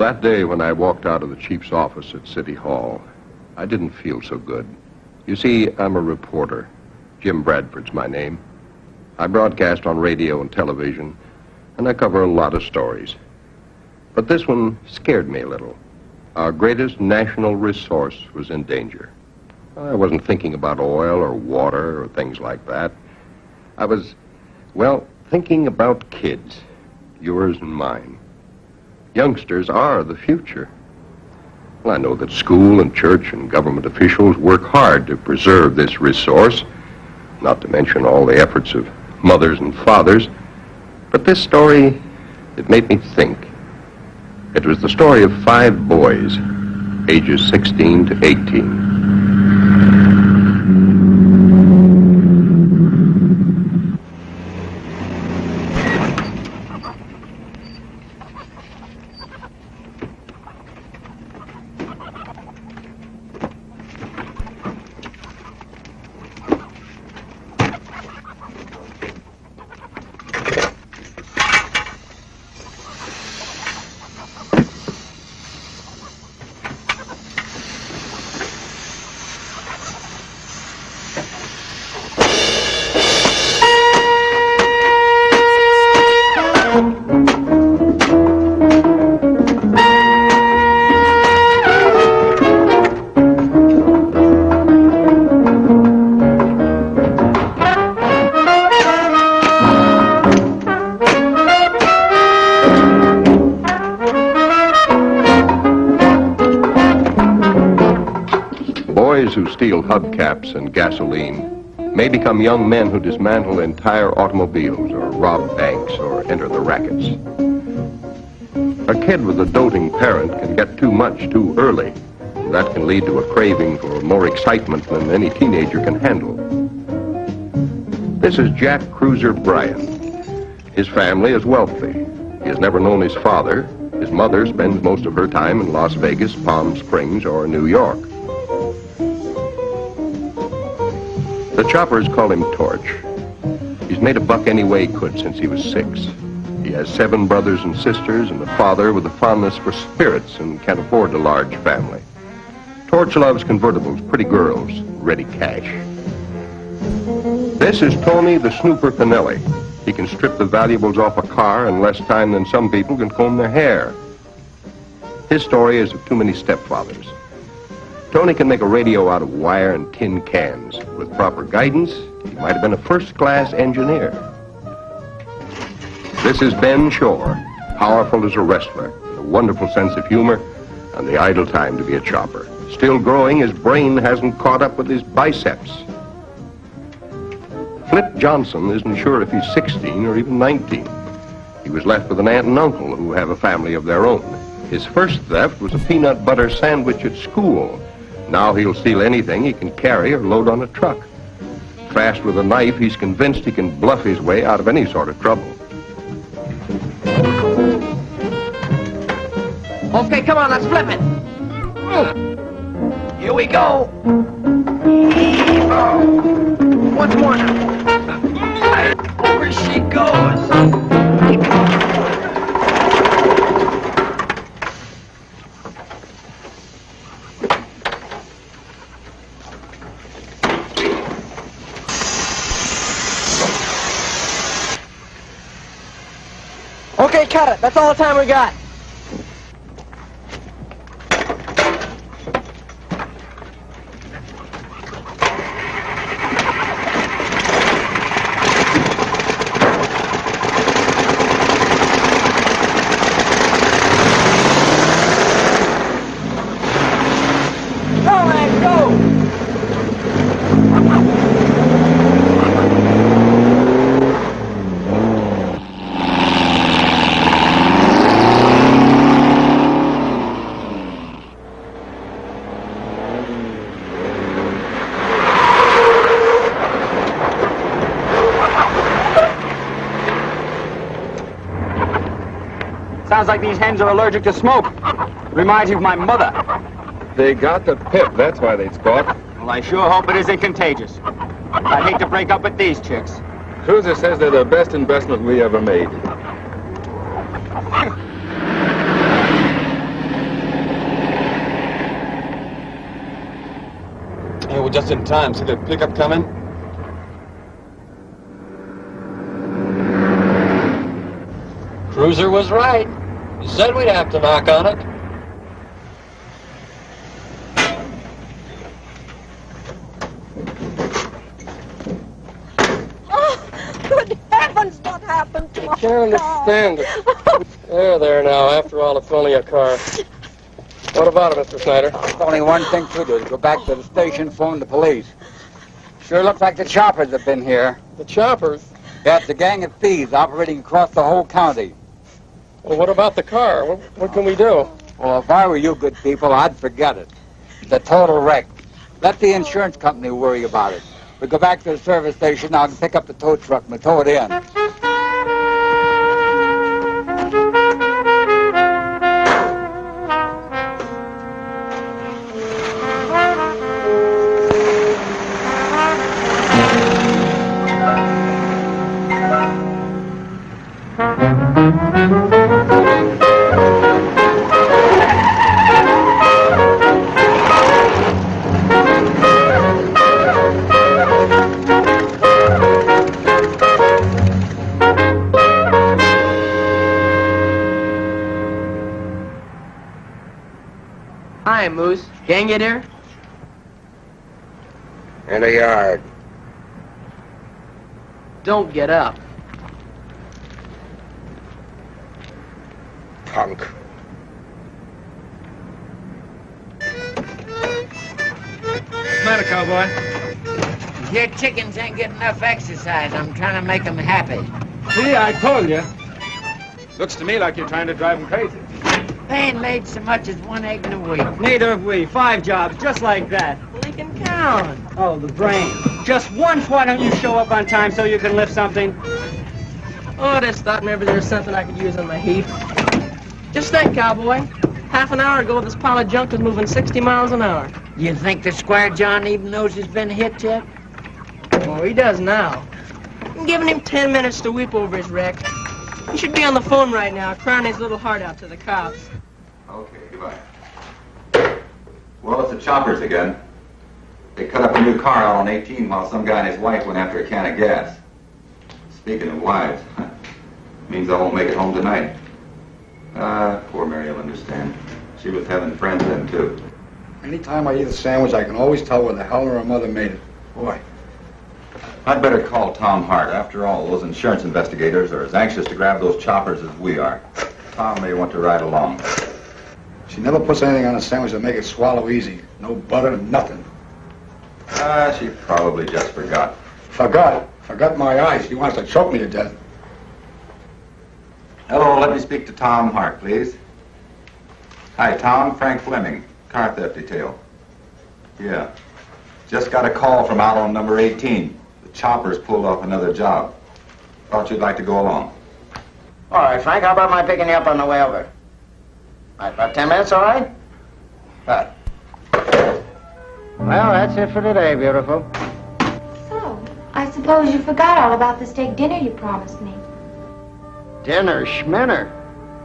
That day when I walked out of the chief's office at City Hall, I didn't feel so good. You see, I'm a reporter. Jim Bradford's my name. I broadcast on radio and television, and I cover a lot of stories. But this one scared me a little. Our greatest national resource was in danger. I wasn't thinking about oil or water or things like that. I was, well, thinking about kids, yours and mine. Youngsters are the future. Well, I know that school and church and government officials work hard to preserve this resource, not to mention all the efforts of mothers and fathers. But this story, it made me think. It was the story of 5 boys, ages 16 to 18. Who steal hubcaps and gasoline may become young men who dismantle entire automobiles or rob banks or enter the rackets. A kid with a doting parent can get too much too early. That can lead to a craving for more excitement than any teenager can handle. This is Jack Cruiser Bryan. His family is wealthy. He has never known his father. His mother spends most of her time in Las Vegas, Palm Springs, or New York. The choppers call him Torch. He's made a buck any way he could since he was 6. He has 7 brothers and sisters and a father with a fondness for spirits and can't afford a large family. Torch loves convertibles, pretty girls, ready cash. This is Tony the Snooper Pinelli. He can strip the valuables off a car in less time than some people can comb their hair. His story is of too many stepfathers. Tony can make a radio out of wire and tin cans. With proper guidance, he might have been a first-class engineer. This is Ben Shore, powerful as a wrestler, with a wonderful sense of humor, and the idle time to be a chopper. Still growing, his brain hasn't caught up with his biceps. Flip Johnson isn't sure if he's 16 or even 19. He was left with an aunt and uncle who have a family of their own. His first theft was a peanut butter sandwich at school. Now he'll steal anything he can carry or load on a truck. Fast with a knife, he's convinced he can bluff his way out of any sort of trouble. Okay, come on, let's flip it. Here we go. Once more now. Over she goes. Okay, cut it. That's all the time we got. Go, man, go! Sounds like these hens are allergic to smoke. Reminds me of my mother. They got the pip, that's why they squawk. Well, I sure hope it isn't contagious. I'd hate to break up with these chicks. Cruiser says they're the best investment we ever made. we're just in time. See the pickup coming? Cruiser was right. He said we'd have to knock on it. Good heavens, what happened to my Can't understand it. There now. After all, it's only a car. What about it, Mr. Snyder? There's only one thing to do. Go back to the station, phone the police. Sure looks like the choppers have been here. The choppers? Yeah, it's a gang of thieves operating across the whole county. Well, what about the car? What can we do? Well, if I were you good people, I'd forget it. It's a total wreck. Let the insurance company worry about it. We go back to the service station, I can pick up the tow truck and tow it in. Hi, Moose. Gang get here? In the yard. Don't get up. Punk. Matter, cowboy? Your chickens ain't getting enough exercise. I'm trying to make them happy. See, I told you. Looks to me like you're trying to drive them crazy. They ain't laid so much as one egg in a week. Neither have we. 5 jobs, just like that. We can count. Oh, the brain. Just once, why don't you show up on time so you can lift something? Oh, I just thought maybe there's something I could use on my heap. Just think, cowboy. Half an hour ago, this pile of junk was moving 60 miles an hour. You think the Squire John even knows he's been hit yet? Oh, he does now. I'm giving him 10 minutes to weep over his wreck. He should be on the phone right now, crying his little heart out to the cops. Okay, goodbye. Well, it's the choppers again. They cut up a new car out on 18 while some guy and his wife went after a can of gas. Speaking of wives, means I won't make it home tonight. Poor Mary will understand. She was having friends then, too. Anytime I eat a sandwich, I can always tell where the hell her mother made it. Boy. I'd better call Tom Hart. After all, those insurance investigators are as anxious to grab those choppers as we are. Tom may want to ride along. She never puts anything on a sandwich to make it swallow easy. No butter, nothing. She probably just forgot. Forgot my eyes. She wants to choke me to death. Hello, let me speak to Tom Hart, please. Hi, Tom. Frank Fleming, car theft detail. Yeah. Just got a call from out on number 18. The choppers pulled off another job. Thought you'd like to go along. All right, Frank, how about my picking you up on the way over? All right, about 10 minutes, all right? Right. Well, that's it for today, beautiful. So, I suppose you forgot all about the steak dinner you promised me. Dinner, schminner.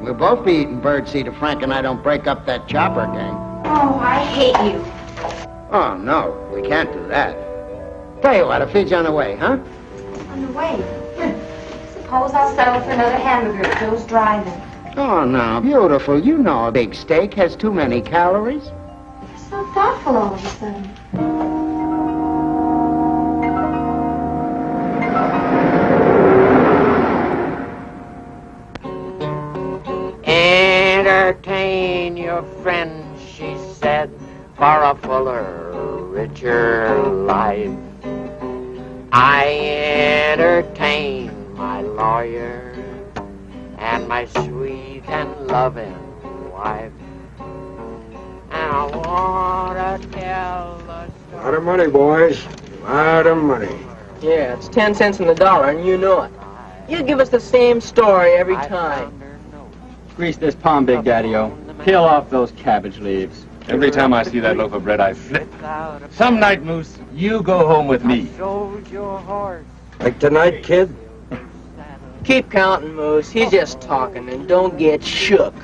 We'll both be eating birdseed if Frank and I don't break up that chopper gang. Oh, I hate you. Oh, no, we can't do that. Tell you what, I'll feed you on the way, huh? On the way. Suppose I'll settle for another hamburger at Joe's Drive-In. Oh, no, beautiful. You know a big steak has too many calories. You're so thoughtful all of a sudden. Entertain your friends, she said, for a fuller, richer life. I entertain my lawyer and my sweet and loving wife. And I want to tell a story. Lot of money, boys. Lot of money. Yeah, it's 10 cents in the dollar, and you know it. You give us the same story every time. Grease this palm, Big Daddy-O. Peel off those cabbage leaves. Every time I see that loaf of bread, I flip. Some night, Moose, you go home with me. Sold your horse. Like tonight, kid? Keep counting, Moose. He's just talking, and don't get shook.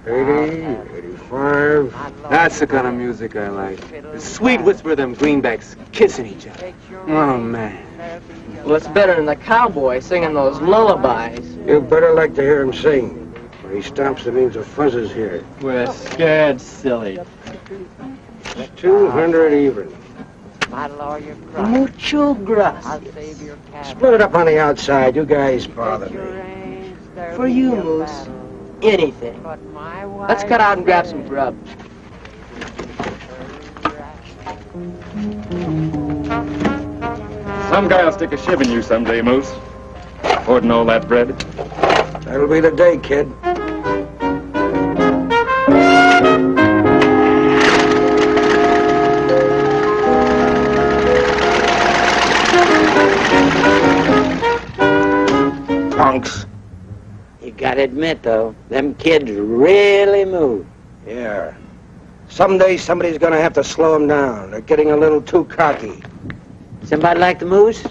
80, 84. 5. That's the kind of music I like. The sweet whisper of them greenbacks kissing each other. Oh, man. Well, it's better than the cowboy singing those lullabies. You better like to hear him sing. When he stops, it means a fuzz is here. We're scared silly. 200 even. Mucho gracias. Split it up on the outside. You guys bother me. For you, Moose. Anything. Let's cut out and grab some grub. Some guy'll stick a shiv in you someday, Moose. Hoarding all that bread. That'll be the day, kid. Punks. You gotta admit, though, them kids really move. Yeah. Someday somebody's gonna have to slow them down. They're getting a little too cocky. Somebody like the Moose?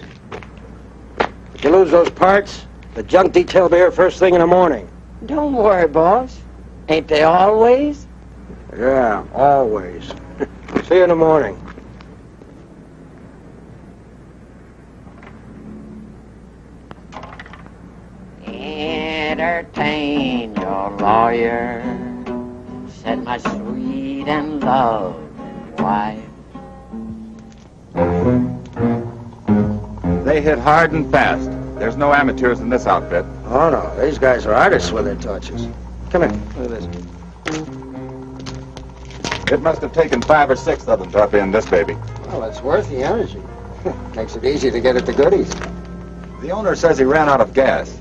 If you lose those parts, the junk detail will be here first thing in the morning. Don't worry, boss. Ain't they always? Yeah, always. See you in the morning. Entertain your lawyer, said my sweet and loving wife. They hit hard and fast. There's no amateurs in this outfit. Oh, no. These guys are artists with their touches. Come here. Look at this. It must have taken 5 or 6 of them to upend this baby. Well, it's worth the energy. Makes it easy to get at the goodies. The owner says he ran out of gas,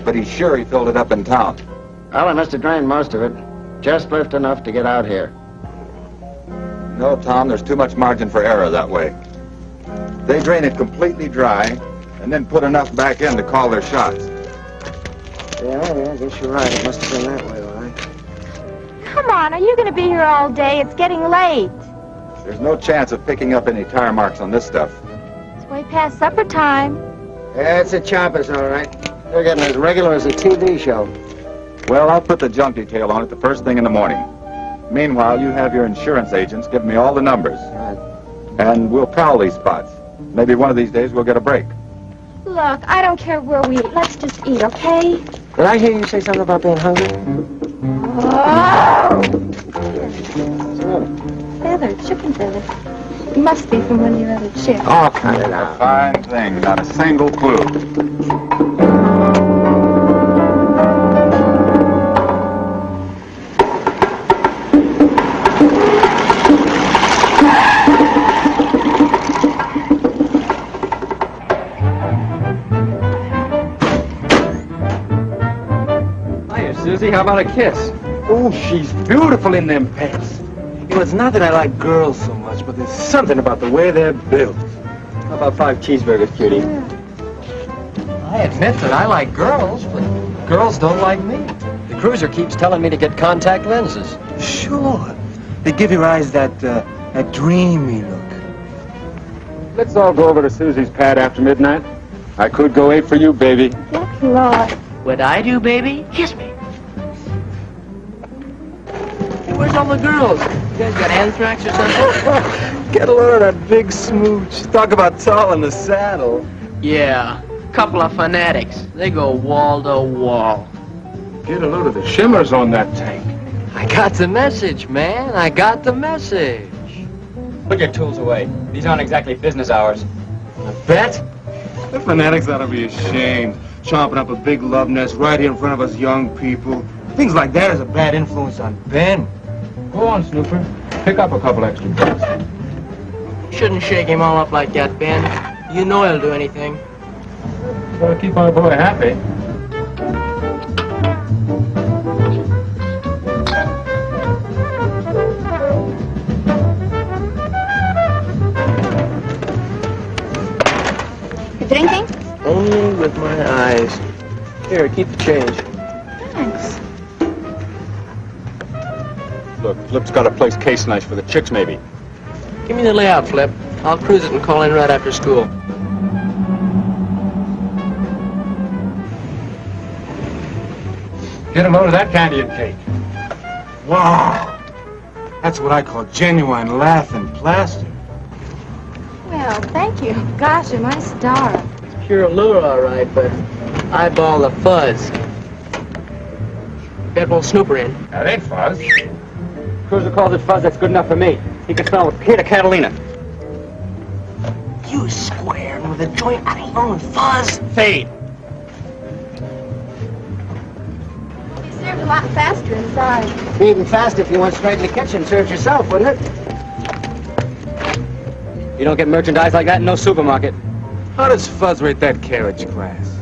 but he's sure he filled it up in town. Well, I must have drained most of it. Just left enough to get out here. No, Tom, there's too much margin for error that way. They drain it completely dry, and then put enough back in to call their shots. Yeah, I guess you're right. It must have been that way, all right. Come on, are you going to be here all day? It's getting late. There's no chance of picking up any tire marks on this stuff. It's way past supper time. Yeah, it's the choppers, all right. They're getting as regular as a TV show. Well, I'll put the junk detail on it the first thing in the morning. Meanwhile, you have your insurance agents give me all the numbers. Right. And we'll prowl these spots. Maybe one of these days we'll get a break. Look, I don't care where we eat. Let's just eat, okay? Did I hear you say something about being hungry? Oh! Feather, chicken feather. It must be from one of your other chicks. Oh, cut it out. Fine thing, not a single clue. Susie, how about a kiss? Oh, she's beautiful in them pants. You know, it's not that I like girls so much, but there's something about the way they're built. How about 5 cheeseburgers, cutie? I admit that I like girls, but girls don't like me. The cruiser keeps telling me to get contact lenses. Sure. They give your eyes that dreamy look. Let's all go over to Susie's pad after midnight. I could go 8 for you, baby. Yes, Lord. What I do, baby? Kiss me. Hey, where's all the girls? You guys got anthrax or something? Get a load of that big smooch. Talk about tall in the saddle. Yeah, couple of fanatics. They go wall to wall. Get a load of the shimmers on that tank. I got the message, man. I got the message. Put your tools away. These aren't exactly business hours. A bet? The fanatics ought to be ashamed. Chomping up a big love nest right here in front of us young people. Things like that is a bad influence on Ben. Go on, Snooper. Pick up a couple extra bucks. Shouldn't shake him all up like that, Ben. You know he'll do anything. Gotta keep our boy happy. You drinking? Only with my eyes. Here, keep the change. Thanks. Look, Flip's got a place case nice for the chicks, maybe. Give me the layout, Flip. I'll cruise it and call in right after school. Get a load of that candy and cake. Wow. That's what I call genuine laughing plaster. Well, thank you. Gosh, am I starved. It's pure allure, all right, but eyeball the fuzz. Get old Snooper in. That ain't fuzz. Cruiser calls it fuzz, that's good enough for me. He can smell it. Here to Catalina. You square with a joint out alone, fuzz. Fade. They serve a lot faster inside. Be even faster if you went straight in the kitchen. Served yourself, wouldn't it? You don't get merchandise like that in no supermarket. How does Fuzz rate that carriage class?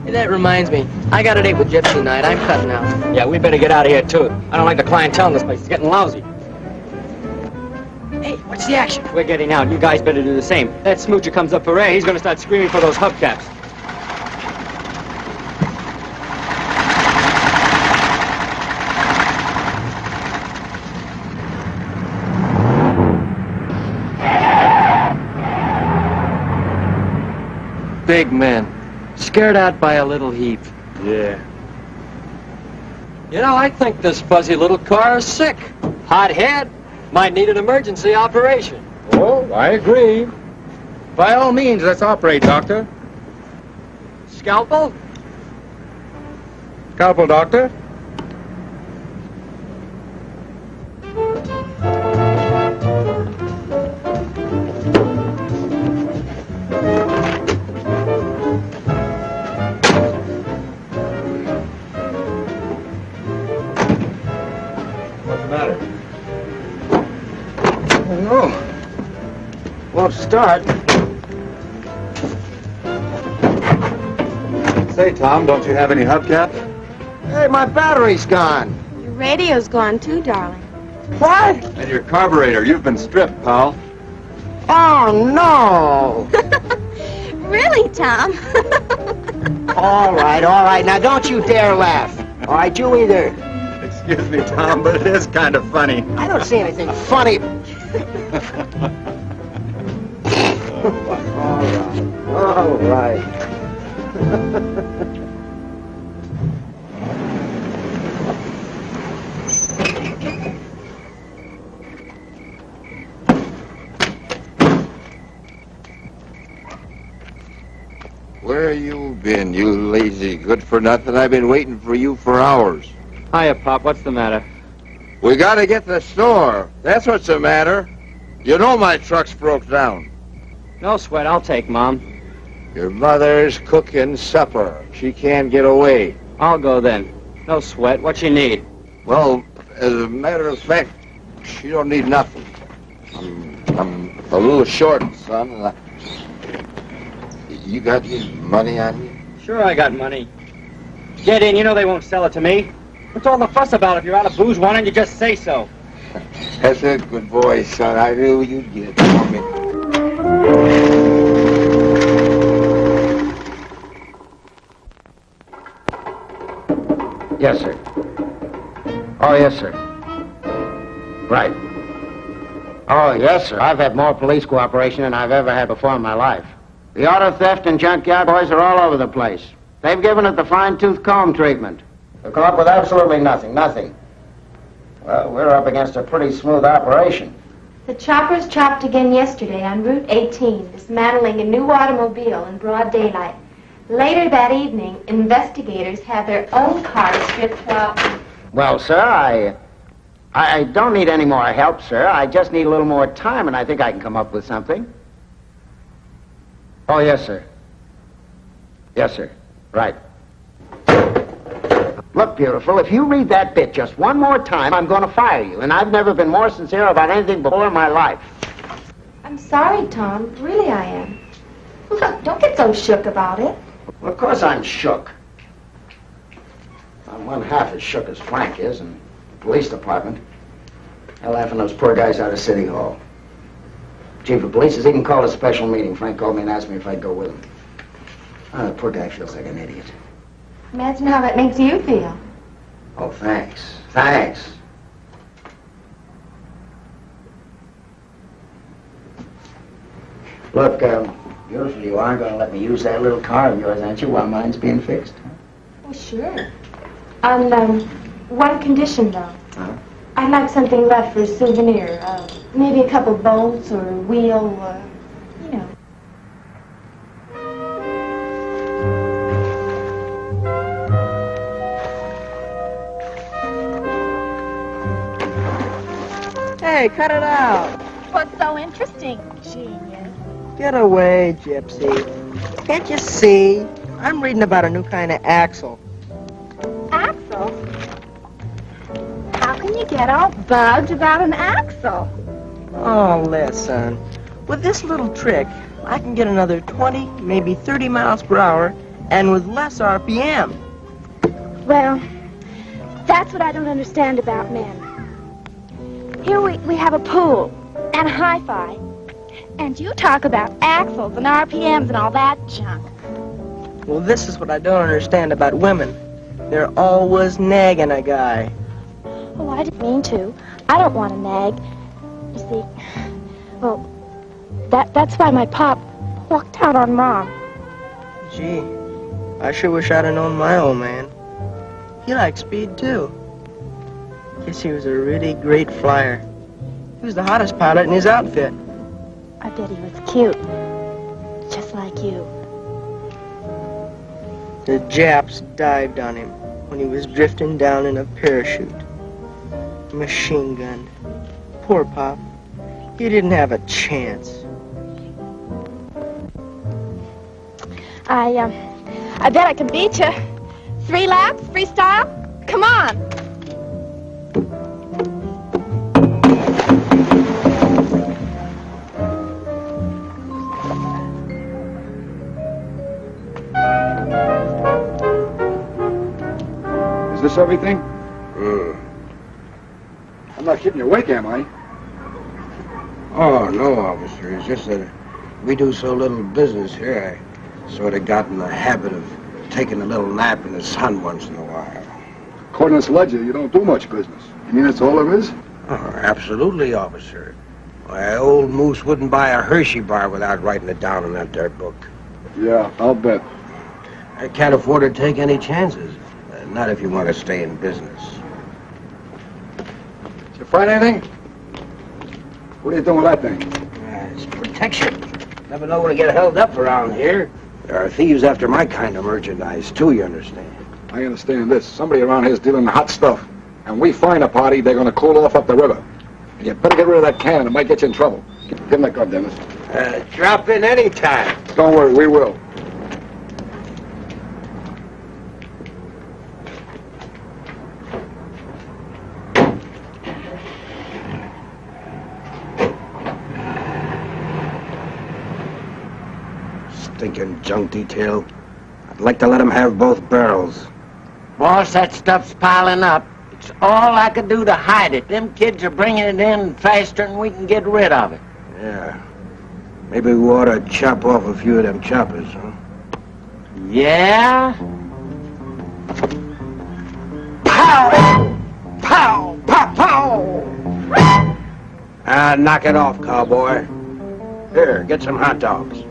Hey, that reminds me. I got a date with Gypsy tonight. I'm cutting out. Yeah, we better get out of here, too. I don't like the clientele in this place. It's getting lousy. Hey, what's the action? We're getting out. You guys better do the same. That smoocher comes up for air. He's going to start screaming for those hubcaps. Big men. Scared out by a little heap. Yeah. You know, I think this fuzzy little car is sick. Hot head. Might need an emergency operation. Oh, I agree. By all means, let's operate, Doctor. Scalpel? Scalpel, Doctor. What's the matter? No. Won't start. Say, Tom, don't you have any hubcap? Hey, my battery's gone. Your radio's gone too, darling. What? And your carburetor, you've been stripped, pal. Oh, no. Really, Tom? All right. Now, don't you dare laugh. All right, you either. Excuse me, Tom, but it is kind of funny. I don't see anything funny. All right. Where you been, you lazy good-for-nothing? I've been waiting for you for hours. Hiya, Pop. What's the matter? We gotta get to the store. That's what's the matter. You know my truck's broke down. No sweat. I'll take Mom. Your mother's cooking supper. She can't get away. I'll go then. No sweat. What you need? Well, as a matter of fact, she don't need nothing. I'm a little short, son. You got any money on you? Sure I got money. Get in. You know they won't sell it to me. What's all the fuss about? If you're out of booze, why don't you just say so? That's a good boy, son. I knew you'd get it for me. Yes, sir. Oh, yes, sir. Right. Oh, yes, sir. I've had more police cooperation than I've ever had before in my life. The auto theft and junkyard boys are all over the place. They've given it the fine-tooth comb treatment. They've come up with absolutely nothing. Well, we're up against a pretty smooth operation. The choppers chopped again yesterday on Route 18, dismantling a new automobile in broad daylight. Later that evening, investigators had their own car stripped while... Well, sir, I don't need any more help, sir. I just need a little more time, and I think I can come up with something. Oh, yes, sir. Yes, sir. Right. Look, beautiful, if you read that bit just one more time, I'm going to fire you, and I've never been more sincere about anything before in my life. I'm sorry, Tom. Really, I am. Look, don't get so shook about it. Well, of course I'm shook. I'm one half as shook as Frank is in the police department. They're laughing those poor guys out of City Hall. Chief of police has even called a special meeting. Frank called me and asked me if I'd go with him. Oh, the poor guy feels like an idiot. Imagine how that makes you feel. Oh, thanks. Thanks. Look, beautiful, you aren't going to let me use that little car of yours, aren't you, while mine's being fixed? Oh, sure. On, one condition, though. Huh? I'd like something left for a souvenir. Maybe a couple bolts or a wheel, you know. Hey, cut it out. What's so interesting, genius? Get away, Gypsy. Can't you see? I'm reading about a new kind of axle. Axle? How can you get all bugged about an axle? Oh, listen. With this little trick, I can get another 20, maybe 30 miles per hour, and with less RPM. Well, that's what I don't understand about men. Here we have a pool and a hi-fi, and you talk about axles and RPMs and all that junk. Well, this is what I don't understand about women. They're always nagging a guy. Oh, I didn't mean to. I don't want to nag. You see, well, that's why my pop walked out on Mom. Gee, I sure wish I'd have known my old man. He liked speed, too. Guess he was a really great flyer. He was the hottest pilot in his outfit. I bet he was cute. Just like you. The Japs dived on him when he was drifting down in a parachute. Machine gun. Poor Pop. He didn't have a chance. I bet I can beat you. 3 laps, freestyle? Come on. Is this everything? I'm not keeping you awake, am I? Oh, no, officer. It's just that we do so little business here. I sort of got in the habit of taking a little nap in the sun once in a while. According to this ledger, you don't do much business. You mean that's all there is? Oh, absolutely, officer. Why, old Moose wouldn't buy a Hershey bar without writing it down in that dirt book. Yeah, I'll bet. I can't afford to take any chances. Not if you want to stay in business. Did you find anything? What are you doing with that thing? It's protection. Never know when to get held up around here. There are thieves after my kind of merchandise, too, you understand? I understand this. Somebody around here is dealing in hot stuff. And we find a party, they're going to cool off up the river. You better get rid of that cannon. It might get you in trouble. Give him that gun, Dennis. Drop in any time. Don't worry, we will. Stinking junk detail. I'd like to let him have both barrels. Boss, that stuff's piling up. It's all I could do to hide it. Them kids are bringing it in faster than we can get rid of it. Yeah. Maybe we ought to chop off a few of them choppers, huh? Yeah? Pow! Pow! Pow! Pow! Knock it off, cowboy. Here, get some hot dogs.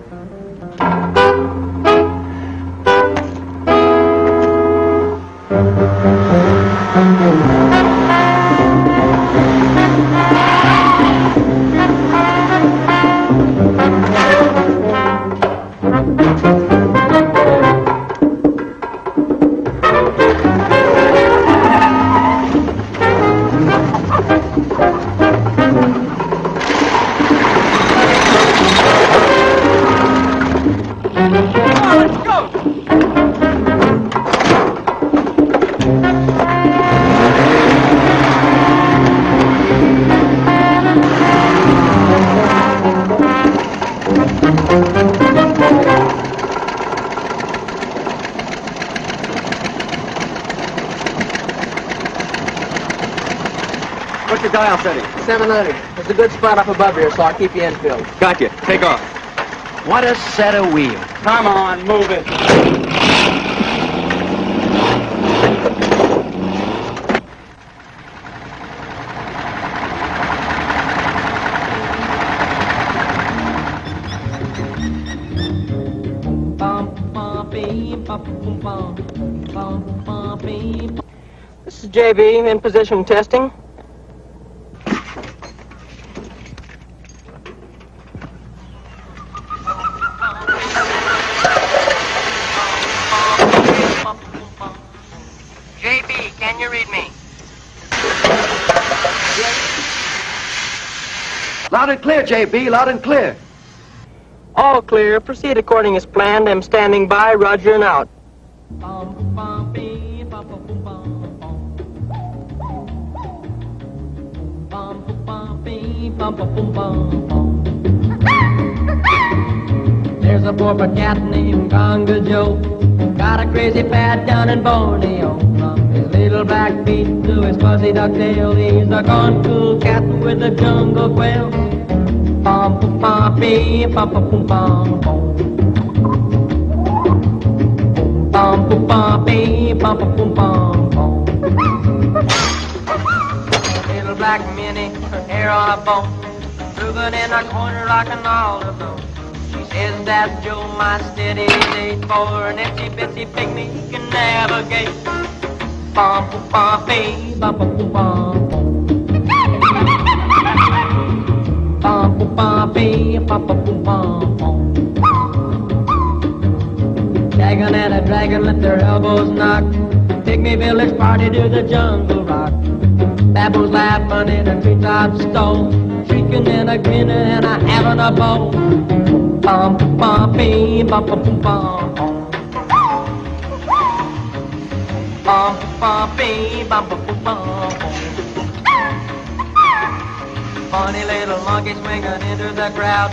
What's your dial setting? 700. There's a good spot up above here, so I'll keep you infield. Gotcha. Take off. What a set of wheels. Come on, move it. This is JB in position testing. JB, can you read me? Loud and clear, JB, loud and clear. All clear. Proceed according as planned. I'm standing by. Roger and out. There's a poor cat named Conga Joe. Got a crazy pad down in Borneo. From his little black feet to his fuzzy duck tail, he's a corncool cat with a jungle quail. Bum pum pum bee, bum pum pum bum bum. Bum pum pum bee, bum pum pum bum bum. Little black Minnie, her hair on a bone, drooping in a corner like an olive stone. Is that Joe my steady date for an itsy bitsy pygmy he can navigate? Bum pum pum bee, bum pum pum bum bum. Bum pum pum bee, bum pum pum bum bum. Dragon and a dragon let their elbows knock. Pygmy village party to the jungle rock. Baboons laughing in a treetop stone, shrieking and a grinning and a having a ball. Bum bum bee, bum bum bum bum. Bum bum bee, bum bum bum bum. Funny little monkey swinging into the crowd,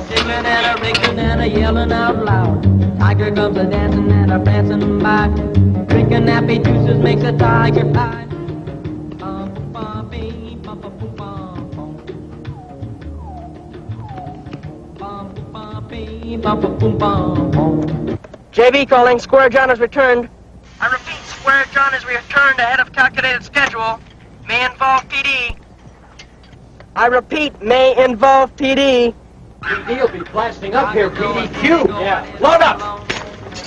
jiggling and a wriggling and a yelling out loud. Tiger comes a dancing and a prancing by, drinking nappy juices makes a tiger high. Bum bum bee, bum bum bum bum bum. Bum bum bee, bum bum bum bum bum. JB calling. Square John has returned. I repeat, Square John has returned ahead of calculated schedule. May involve PD. I repeat, may involve PD. PD will be blasting up here, PDQ. Yeah. Load up.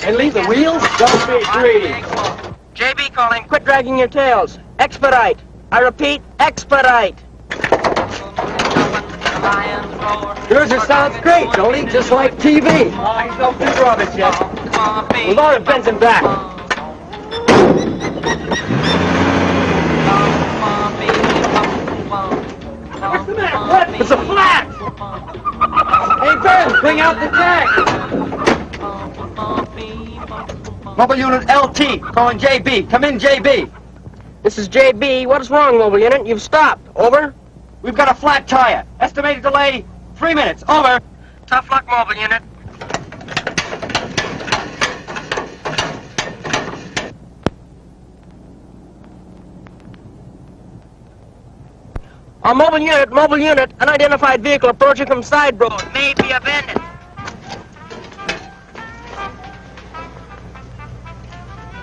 And leave the wheels. Don't be greedy. JB calling. Quit dragging your tails. Expedite. I repeat, expedite. Cruiser sounds great, don't he? Just like TV. He's no big rubbish yet. We've all bends him back. What's the matter? What? It's a flat! Hey, Ben, bring out the jack! Mobile Unit LT, calling JB. Come in, JB. This is JB. What is wrong, Mobile Unit? You've stopped. Over. We've got a flat tire. Estimated delay, 3 minutes. Over. Tough luck, Mobile Unit. Mobile Unit, unidentified vehicle approaching from side road. May be abandoned.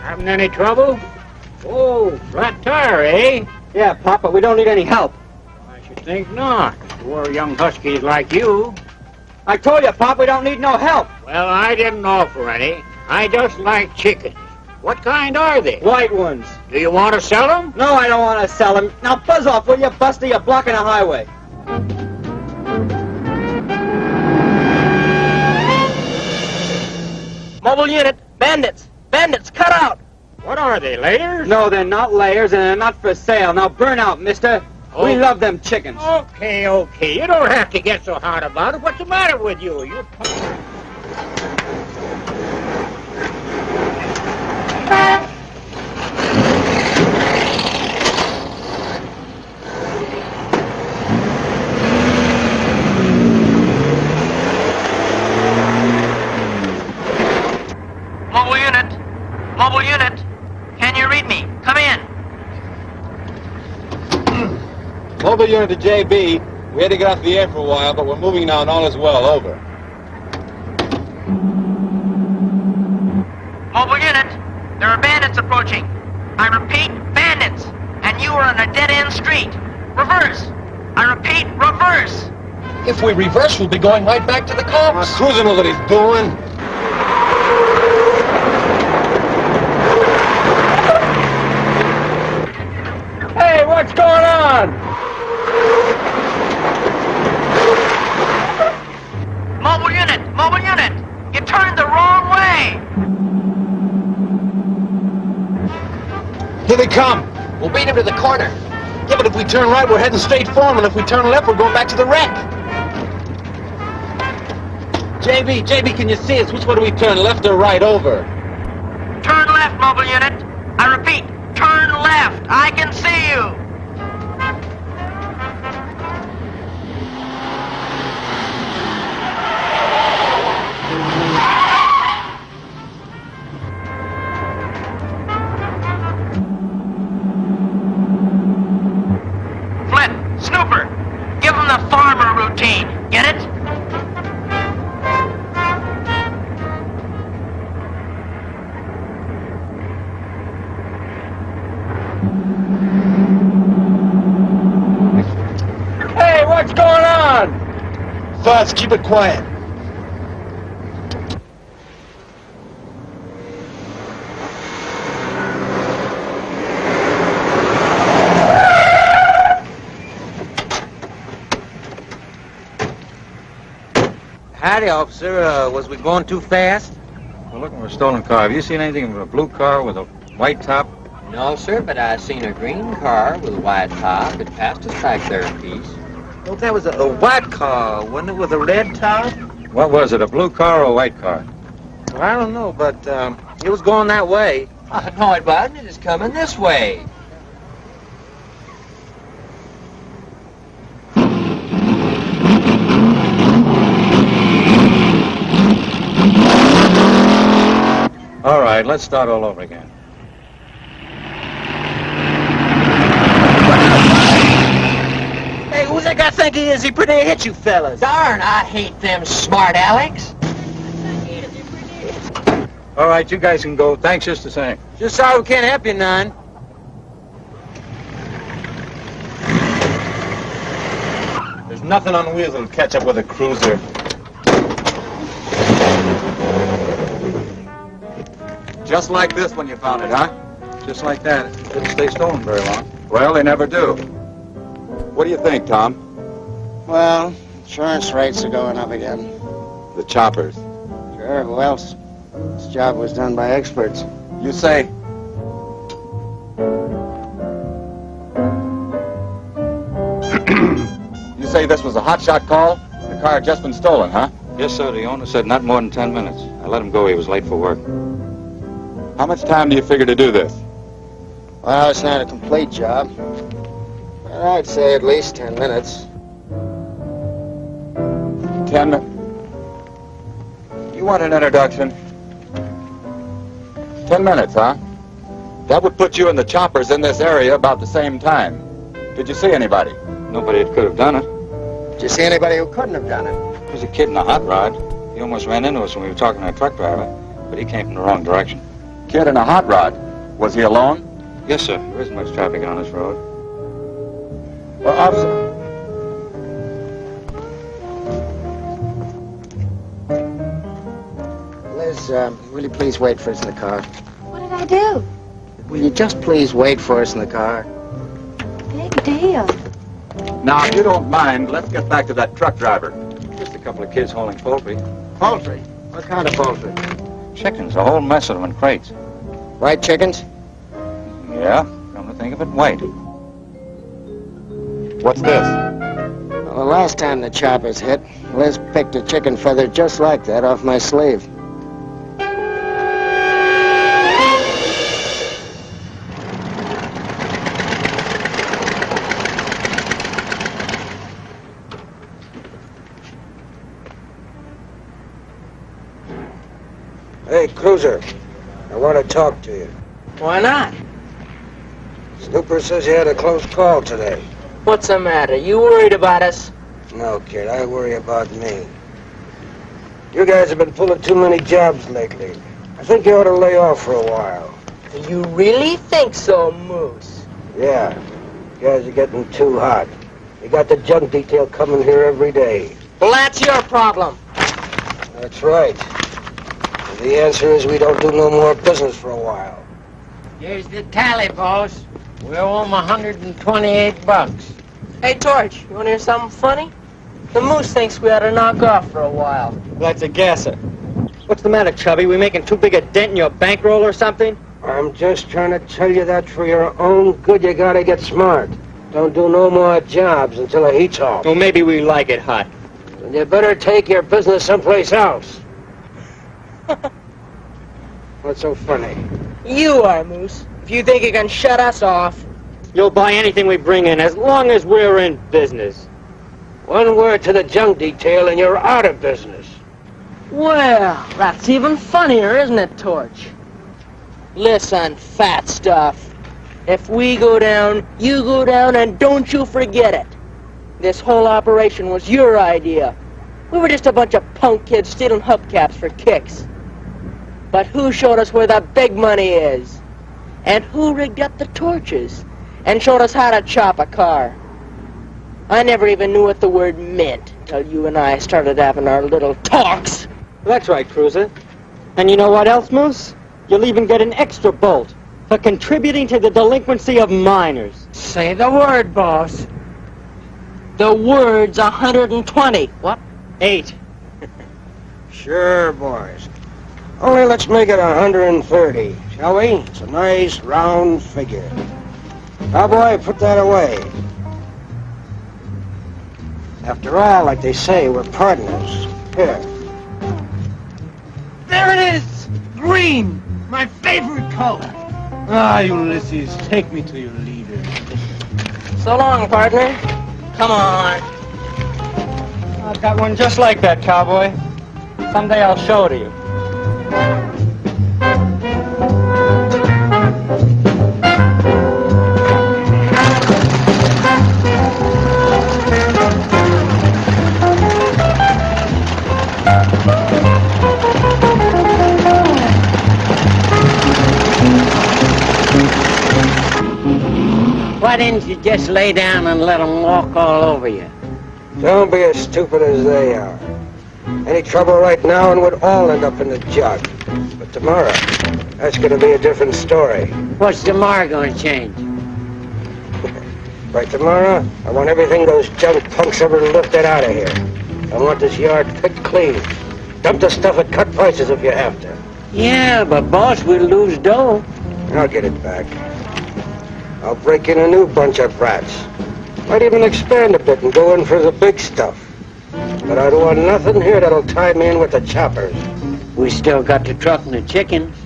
Having any trouble? Oh, flat tire, eh? Yeah, Papa, we don't need any help. I should think not. Poor young huskies like you. I told you, Pop, we don't need no help. Well, I didn't offer any. I just like chickens. What kind are they? White ones. Do you want to sell them? No, I don't want to sell them. Now buzz off, will you, Buster? You're blocking the highway. Mobile Unit, bandits. Bandits, cut out. What are they, layers? No, they're not layers, and they're not for sale. Now burn out, mister. Oh. We love them chickens. Okay. You don't have to get so hard about it. What's the matter with you? You... Mobile Unit, can you read me? Come in. Mobile Unit to JB. We had to get off the air for a while, but we're moving now and all is well. Over. Mobile Unit, there are bandits approaching. I repeat, bandits. And you are on a dead-end street. Reverse. I repeat, reverse. If we reverse, we'll be going right back to the cops. Cruiser knows what he's doing. Hey, what's going on? Mobile Unit, you turned the wrong way. Here they come. We'll beat him to the corner. Yeah, but if we turn right, we're heading straight for them, and if we turn left, we're going back to the wreck. JB, can you see us? Which way do we turn, left or right, over? Turn left, mobile unit. I repeat, turn left. I can see you. Flint, Snooper, give them the farmer routine. Get it? Hey, what's going on? Fuzz, keep it quiet. Howdy, officer. Was we going too fast? We're looking for a stolen car. Have you seen anything of a blue car with a white top? No, sir, but I seen a green car with a white top. It passed us back there a piece. Oh, that was a white car, wasn't it, with a red top? What was it, a blue car or a white car? Well, I don't know, but it was going that way. No, it wasn't. It is coming this way. All right, let's start all over again. Hey, who's that guy think he is? He pretty hit you fellas. Darn, I hate them smart Alex. All right, you guys can go. Thanks just the same. Just sorry we can't help you none. There's nothing on wheels that'll catch up with a cruiser. Just like this when you found it, huh? Just like that. It didn't stay stolen very long. Well, they never do. What do you think, Tom? Well, insurance rates are going up again. The choppers. Sure, who else? This job was done by experts. You say... You say this was a hotshot call? The car had just been stolen, huh? Yes, sir. The owner said not more than 10 minutes. I let him go. He was late for work. How much time do you figure to do this? Well, it's not a complete job. But I'd say at least 10 minutes. 10 minutes? You want an introduction? 10 minutes, huh? That would put you and the choppers in this area about the same time. Did you see anybody? Nobody that could have done it. Did you see anybody who couldn't have done it? There was a kid in a hot rod. He almost ran into us when we were talking to a truck driver, but he came from the wrong direction. Kid in a hot rod. Was he alone? Yes, sir. There isn't much traffic on this road. Well, officer. Liz, will you please wait for us in the car? What did I do? Will you just please wait for us in the car? Big deal. Now, if you don't mind, let's get back to that truck driver. Just a couple of kids hauling poultry. Poultry? What kind of poultry? Chickens, a whole mess of them in crates. White chickens? Yeah, come to think of it, white. What's this? Well, the last time the choppers hit, Liz picked a chicken feather just like that off my sleeve. Hey, Cruiser, I want to talk to you. Why not? Snooper says you had a close call today. What's the matter? You worried about us? No, kid, I worry about me. You guys have been pulling too many jobs lately. I think you ought to lay off for a while. You really think so, Moose? Yeah, you guys are getting too hot. You got the junk detail coming here every day. Well, that's your problem. That's right. And the answer is we don't do no more business for a while. Here's the tally, boss. We owe him $128. Hey, George, you want to hear something funny? The Moose thinks we ought to knock off for a while. That's a gasser. What's the matter, Chubby? We making too big a dent in your bankroll or something? I I'm just trying to tell you that for your own good, you gotta get smart. Don't do no more jobs until the heat's off. Well, maybe we like it hot. And you better take your business someplace else. What's so funny? You are, Moose. If you think you can shut us off. You'll buy anything we bring in as long as we're in business. One word to the junk detail and you're out of business. Well, that's even funnier, isn't it, Torch? Listen, fat stuff. If we go down, you go down, and don't you forget it. This whole operation was your idea. We were just a bunch of punk kids stealing hubcaps for kicks. But who showed us where the big money is? And who rigged up the torches? And showed us how to chop a car? I never even knew what the word meant until you and I started having our little talks. That's right, Cruiser. And you know what else, Moose? You'll even get an extra bolt for contributing to the delinquency of minors. Say the word, boss. The word's 120. What? 8. Sure, boys. Only let's make it 130, shall we? It's a nice, round figure. Cowboy, put that away. After all, like they say, we're partners. Here. There it is! Green! My favorite color! Ah, Ulysses, take me to your leader. So long, partner. Come on. I've got one just like that, cowboy. Someday I'll show it to you. Why didn't you just lay down and let them walk all over you? Don't be as stupid as they are. Any trouble right now and we'd all end up in the jug. But tomorrow, that's going to be a different story. What's tomorrow going to change? By tomorrow, I want everything those junk punks ever lifted out of here. I want this yard picked clean. Dump the stuff at cut prices if you have to. Yeah, but boss, we'll lose dough. I'll get it back. I'll break in a new bunch of rats. Might even expand a bit and go in for the big stuff. But I don't want nothing here that'll tie me in with the choppers. We still got the truck and the chickens.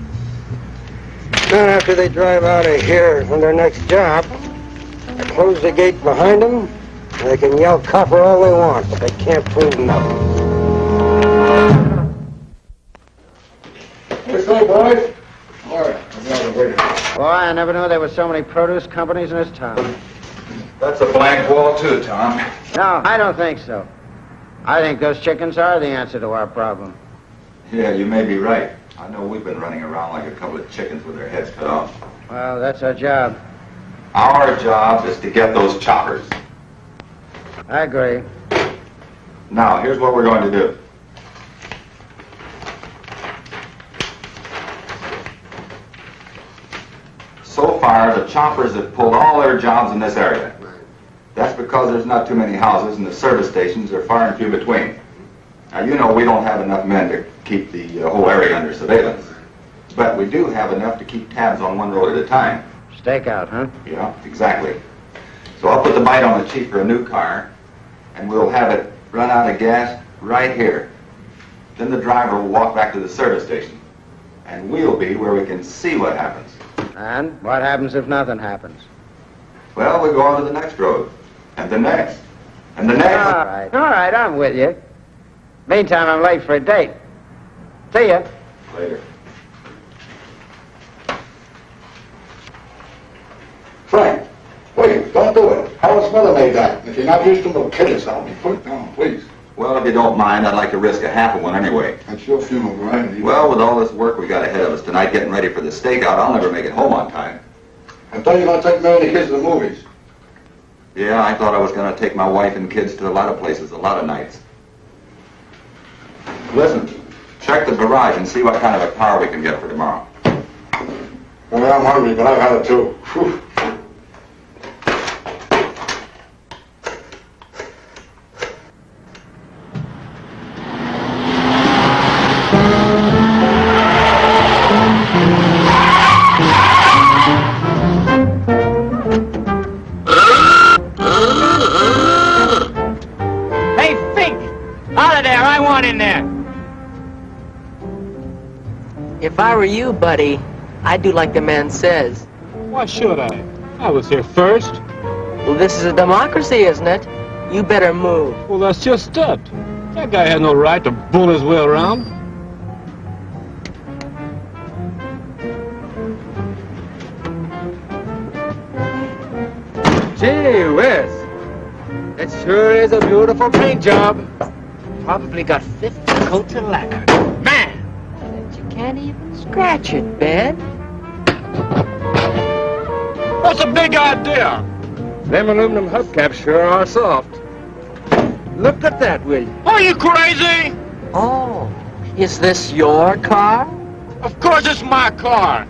Not after they drive out of here on their next job. I close the gate behind them, and they can yell copper all they want, but they can't prove nothing. Let's go, boys. All right. Boy, I never knew there were so many produce companies in this town. That's a blank wall, too, Tom. No, I don't think so. I think those chickens are the answer to our problem. Yeah, you may be right. I know we've been running around like a couple of chickens with their heads cut off. Well, that's our job. Our job is to get those choppers. I agree. Now, here's what we're going to do. So far, the choppers have pulled all their jobs in this area. That's because there's not too many houses and the service stations are far and few between. Now, you know we don't have enough men to keep the whole area under surveillance. But we do have enough to keep tabs on one road at a time. Stakeout, huh? Yeah, exactly. So I'll put the bite on the chief for a new car, and we'll have it run out of gas right here. Then the driver will walk back to the service station, and we'll be where we can see what happens. And what happens if nothing happens? Well, we go on to the next road, and the next, and the next. All right, I'm with you. Meantime, I'm late for a date. See ya. Later. Frank, please, don't do it. Howard's mother made that. If you're not used to them, it'll kill you something. Put it down, please. Well, if you don't mind, I'd like to risk a half of one anyway. That's your funeral, Brian. Well, with all this work we got ahead of us tonight getting ready for the stakeout, I'll never make it home on time. I thought you were going to take Mary and the kids to the movies. Yeah, I thought I was going to take my wife and kids to a lot of places, a lot of nights. Listen, check the garage and see what kind of a car we can get for tomorrow. Well, I'm hungry, but I've had it too. Whew. Hey, Fink! Out of there! I want in there! If I were you, buddy, I'd do like the man says. Why should I? I was here first. Well, this is a democracy, isn't it? You better move. Well, that's just it. That guy had no right to bull his way around. Gee whiz. It sure is a beautiful paint job. Probably got 50 coats of lacquer. Man! You can't even scratch it, Ben. That's a big idea. Them aluminum hubcaps sure are soft. Look at that, will you? Are you crazy? Oh, is this your car? Of course it's my car.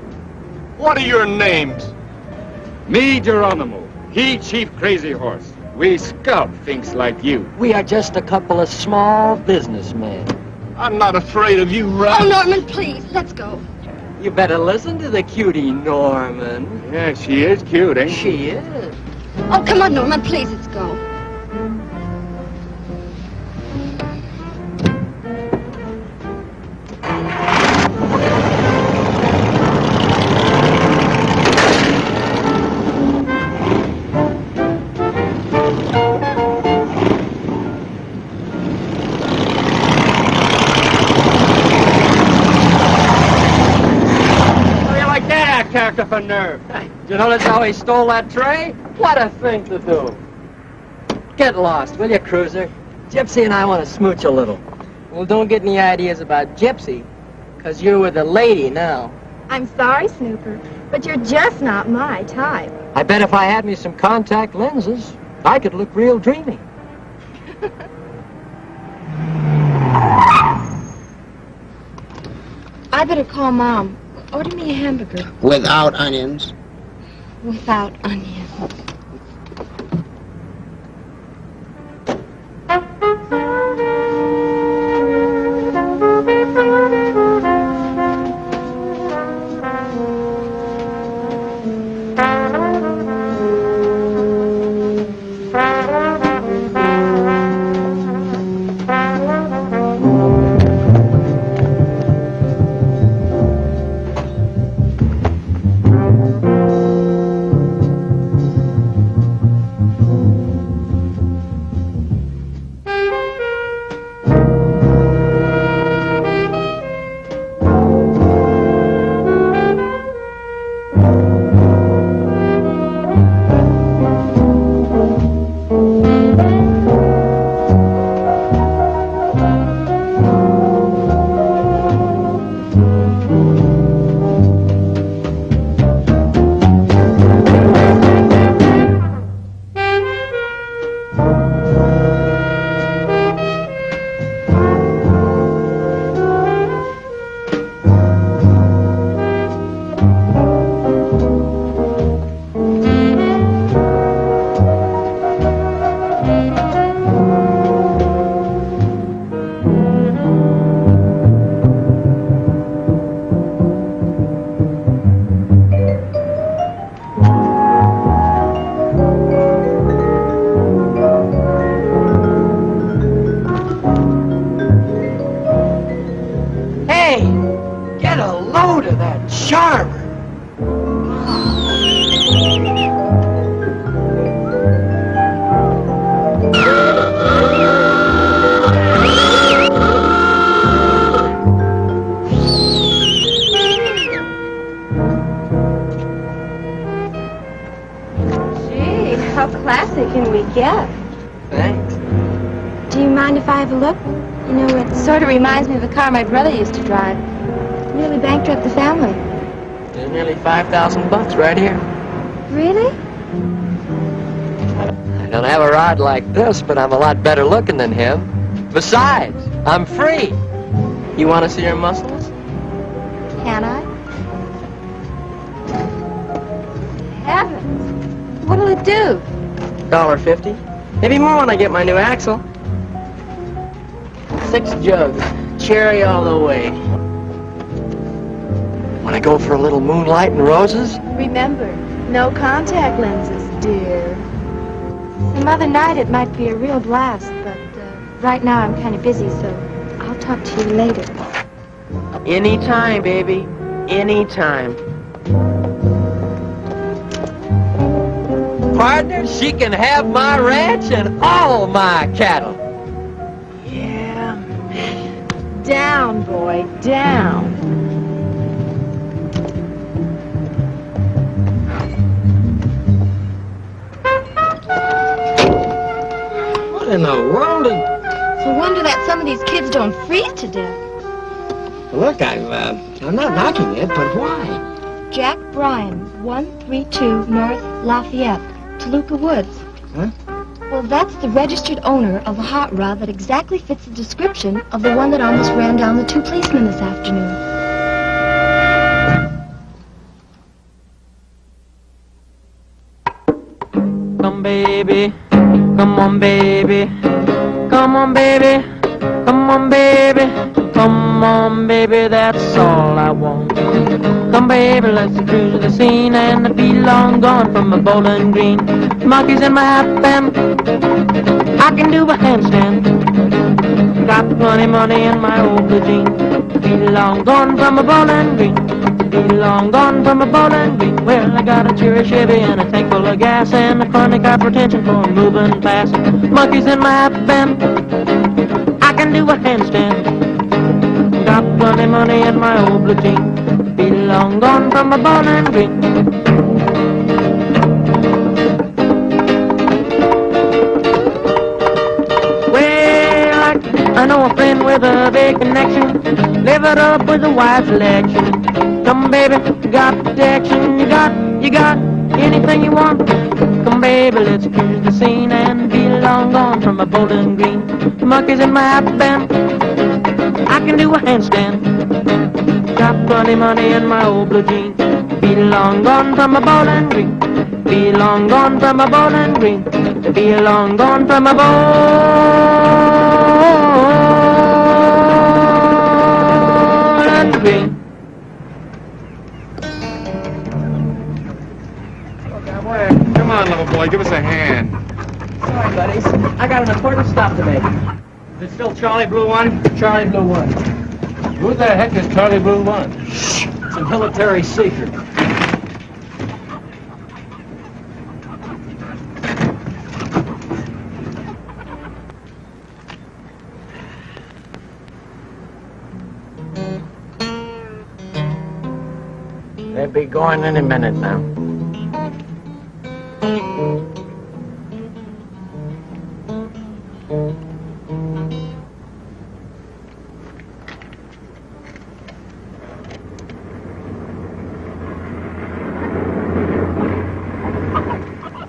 What are your names? Me, Geronimo. He, Chief Crazy Horse. We scalp things like you. We are just a couple of small businessmen. I'm not afraid of you, Ralph. Oh, Norman, please, let's go. You better listen to the cutie, Norman. Yeah, she is cute, ain't she? She is. Oh, come on, Norman, please, let's go. Character for nerve. You notice how he stole that tray? What a thing to do. Get lost, will you, Cruiser? Gypsy and I want to smooch a little. Well, don't get any ideas about Gypsy, because you're with a lady now. I'm sorry, Snooper, but you're just not my type. I bet if I had me some contact lenses, I could look real dreamy. I better call Mom. Order me a hamburger. Without onions. Without onions. Reminds me of the car my brother used to drive. Nearly bankrupt the family. There's nearly $5,000 right here. Really? I don't have a rod like this, but I'm a lot better looking than him. Besides, I'm free. You want to see your muscles? Can I? Heavens! What'll it do? $1.50. Maybe more when I get my new axle. 6 jugs, cherry all the way. Want to go for a little moonlight and roses? Remember, no contact lenses, dear. Some other night it might be a real blast, but right now I'm kind of busy, so I'll talk to you later. Anytime, baby. Anytime. Partner, she can have my ranch and all my cattle. Yeah. Down, boy, down. What in the world is... It's a wonder that some of these kids don't freeze to death. Look, I'm not knocking it, but why? Jack Bryan, 132 North Lafayette, Toluca Woods. Huh? Well, that's the registered owner of a hot rod that exactly fits the description of the one that almost ran down the two policemen this afternoon. Come baby, come on baby, come on baby, come on baby, come on baby, that's all I want. Come baby, let's cruise the scene and be long gone from a Bowling Green. Monkeys in my hat band, I can do a handstand. Got plenty money in my old blue jeans. Be long gone from a Bowling Green. Be long gone from a Bowling Green. Well, I got a cherry Chevy and a tank full of gas and a chronic hypertension for moving fast. Monkeys in my hat band, I can do a handstand. Got plenty money in my old blue jeans. Be long gone from a Bowling Green. Well, I know a friend with a big connection. Live it up with a wide selection. Come baby, you got protection. You got anything you want. Come baby, let's cruise the scene and be long gone from a Bowling Green. Monkeys in my hat band, I can do a handstand. Got plenty money in my old blue jeans. Be long gone from a Bowling Green. Be long gone from a Bowling Green. Be long gone from a Bowling Green. Come on, little boy, give us a hand. Sorry, buddies. I got an important stop to make. Is it still Charlie Blue 1? Charlie Blue 1. Who the heck is Charlie Blue 1? It's a military secret. They'll be going any minute now.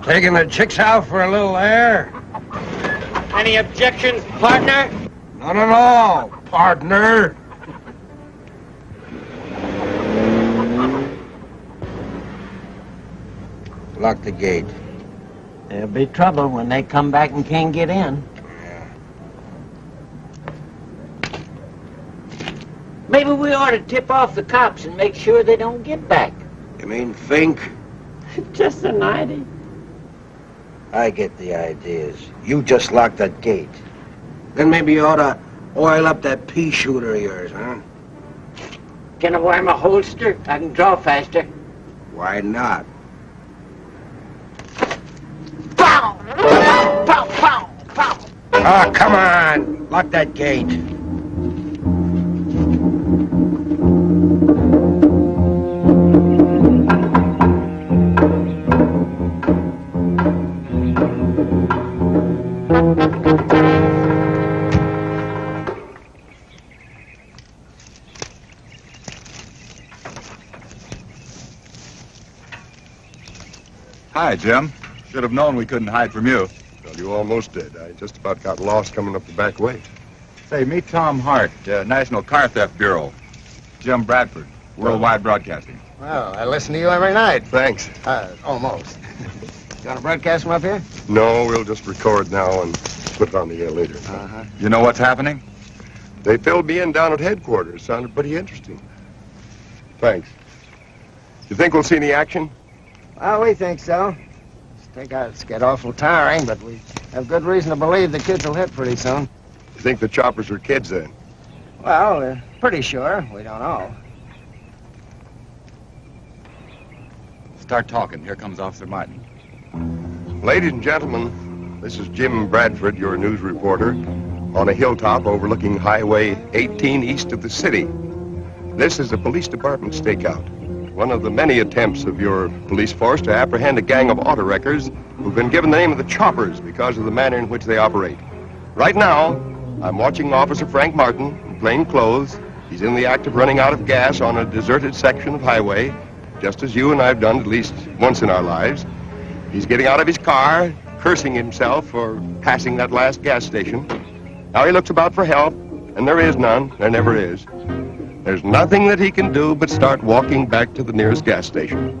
Taking the chicks out for a little air? Any objections, partner? None at all, partner. Lock the gate. There'll be trouble when they come back and can't get in. Maybe we ought to tip off the cops and make sure they don't get back. You mean think? Just an idea. I get the ideas. You just lock that gate. Then maybe you ought to oil up that pea shooter of yours, huh? Can I wear my holster? I can draw faster. Why not? Pow! Pow! Pow! Pow! Pow! Ah, come on! Lock that gate. Hi, Jim. Should have known we couldn't hide from you. Well, you almost did. I just about got lost coming up the back way. Say, meet Tom Hart, National Car Theft Bureau. Jim Bradford, Worldwide Broadcasting. Well, I listen to you every night. Thanks. Almost. You want to broadcast them up here? No, we'll just record now and put it on the air later. You know what's happening? They filled me in down at headquarters. Sounded pretty interesting. Thanks. You think we'll see any action? Well, we think so. Think it's get awful tiring, but we have good reason to believe the kids will hit pretty soon. You think the choppers are kids then? Well, we're pretty sure. We don't know. Start talking. Here comes Officer Martin. Ladies and gentlemen, this is Jim Bradford, your news reporter, on a hilltop overlooking Highway 18 east of the city. This is a police department stakeout. One of the many attempts of your police force to apprehend a gang of auto wreckers who've been given the name of the Choppers because of the manner in which they operate. Right now, I'm watching Officer Frank Martin in plain clothes. He's in the act of running out of gas on a deserted section of highway, just as you and I've done at least once in our lives. He's getting out of his car, cursing himself for passing that last gas station. Now he looks about for help, and there is none. There never is. There's nothing that he can do but start walking back to the nearest gas station.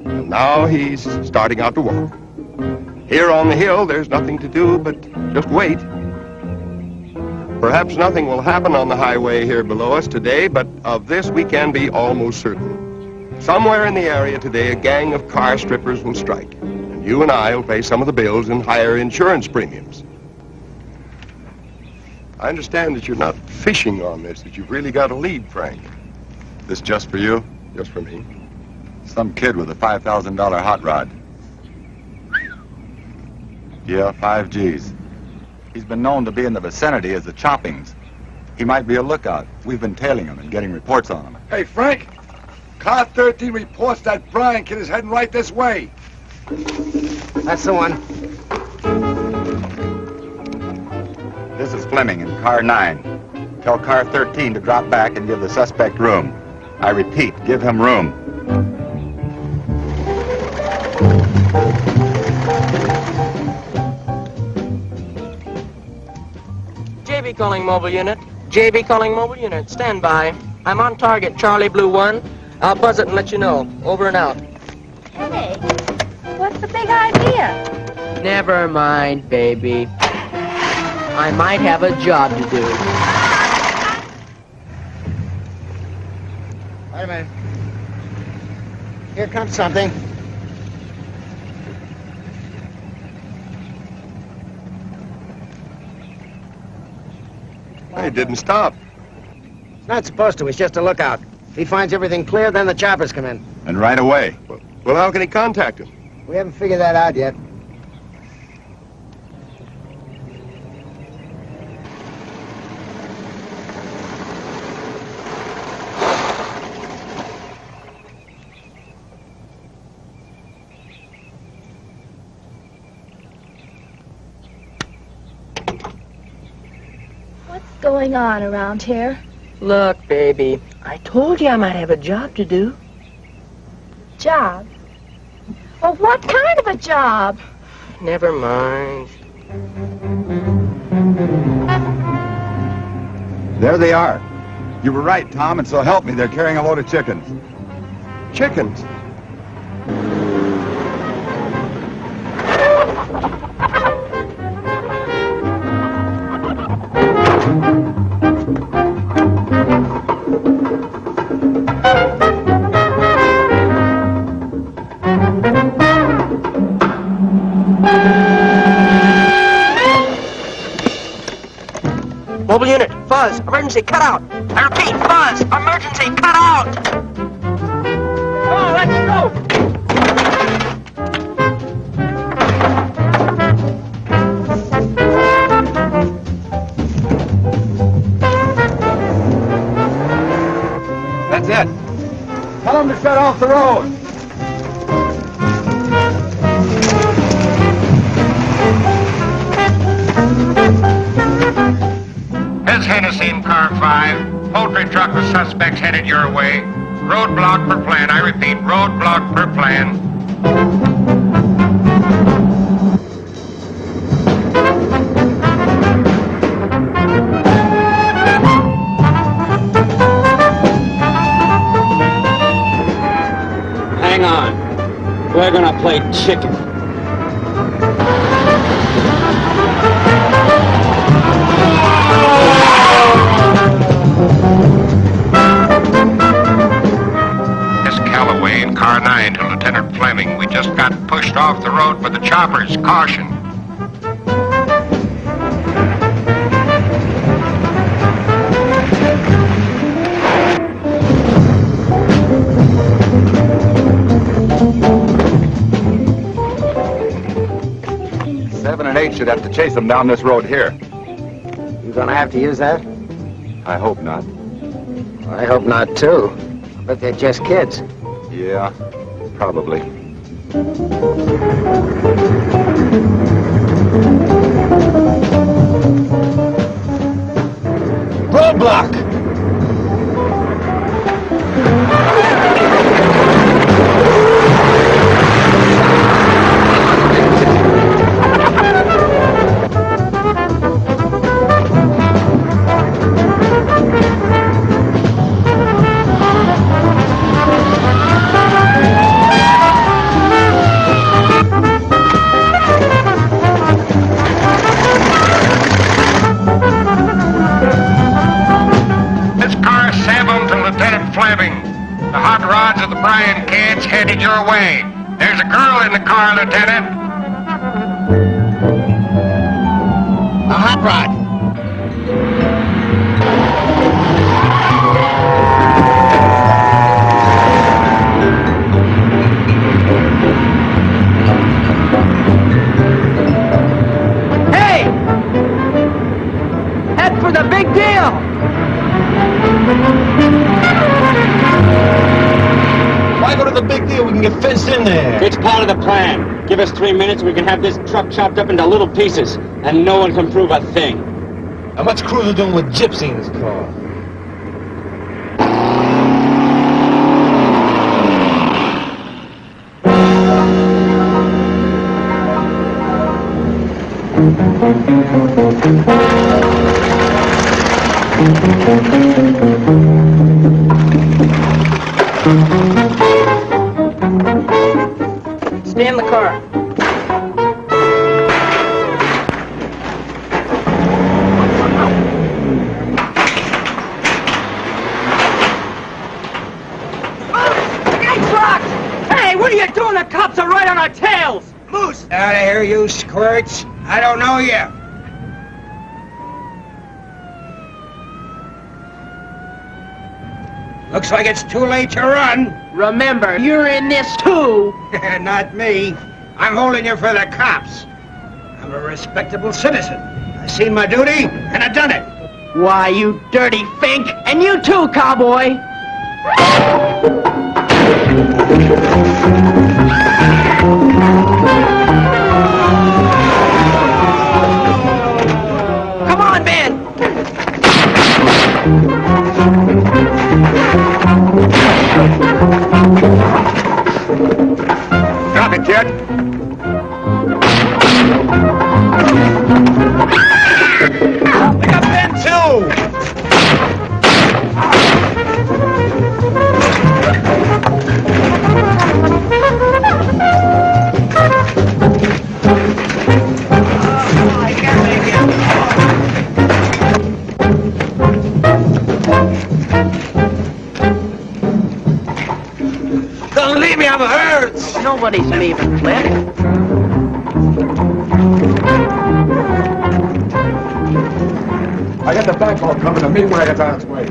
And now he's starting out to walk. Here on the hill, there's nothing to do but just wait. Perhaps nothing will happen on the highway here below us today, but of this we can be almost certain. Somewhere in the area today, a gang of car strippers will strike, and you and I will pay some of the bills and higher insurance premiums. I understand that you're not fishing on this, that you've really got a lead, Frank. This just for you? Just for me. Some kid with a $5,000 hot rod. Yeah, 5 G's. He's been known to be in the vicinity as the Choppings. He might be a lookout. We've been tailing him and getting reports on him. Hey, Frank, Car 13 reports that Brian kid is heading right this way. That's the one. This is Fleming in Car 9. Tell Car 13 to drop back and give the suspect room. I repeat, give him room. JB calling mobile unit. JB calling mobile unit. Stand by. I'm on target, Charlie Blue 1. I'll buzz it and let you know. Over and out. Hey, what's the big idea? Never mind, baby. I might have a job to do. Wait a minute. Here comes something. It didn't stop. It's not supposed to. It's just a lookout. If he finds everything clear, then the choppers come in. And right away. Well, how can he contact him? We haven't figured that out yet. What's going on around here? Look, baby, I told you I might have a job to do. Job? Well, what kind of a job? Never mind. There they are. You were right, Tom, and so help me, they're carrying a load of chickens. Chickens? Mobile unit, fuzz, emergency, cut out. I repeat, fuzz, emergency, cut out. Come on, let's go. That's it. Tell them to shut off the road. Ms. Hennessy in car 5. Poultry truck with suspects headed your way. Roadblock per plan. I repeat, roadblock per plan. Hang on. We're gonna play chicken. This to Lieutenant Fleming. We just got pushed off the road by the choppers. Caution. Seven and 8 should have to chase them down this road here. You gonna have to use that? I hope not. I hope not, too. I bet they're just kids. Yeah, probably. Roadblock! The hot rods of the Bryan kids headed your way. There's a girl in the car, Lieutenant. A hot rod. Hey! Head for the big deal! Why go to the big deal? We can get fenced in there. It's part of the plan. Give us 3 minutes and we can have this truck chopped up into little pieces, and no one can prove a thing. And what's Cruiser doing with Gypsy in his car? Stay in the car. Hey, what are you doing? The cops are right on our tails! Moose! Out of here, you squirts. I don't know you. Looks like it's too late to run. Remember, you're in this too! Not me. I'm holding you for the cops. I'm a respectable citizen. I've seen my duty, and I've done it. Why, you dirty fink! And you too, cowboy! Come on, man! Drop it, kid. I got Ben too! Don't leave me, I'm hurt! Nobody's leaving, Flint. I got the backhaul coming. The meat wagon's on its way.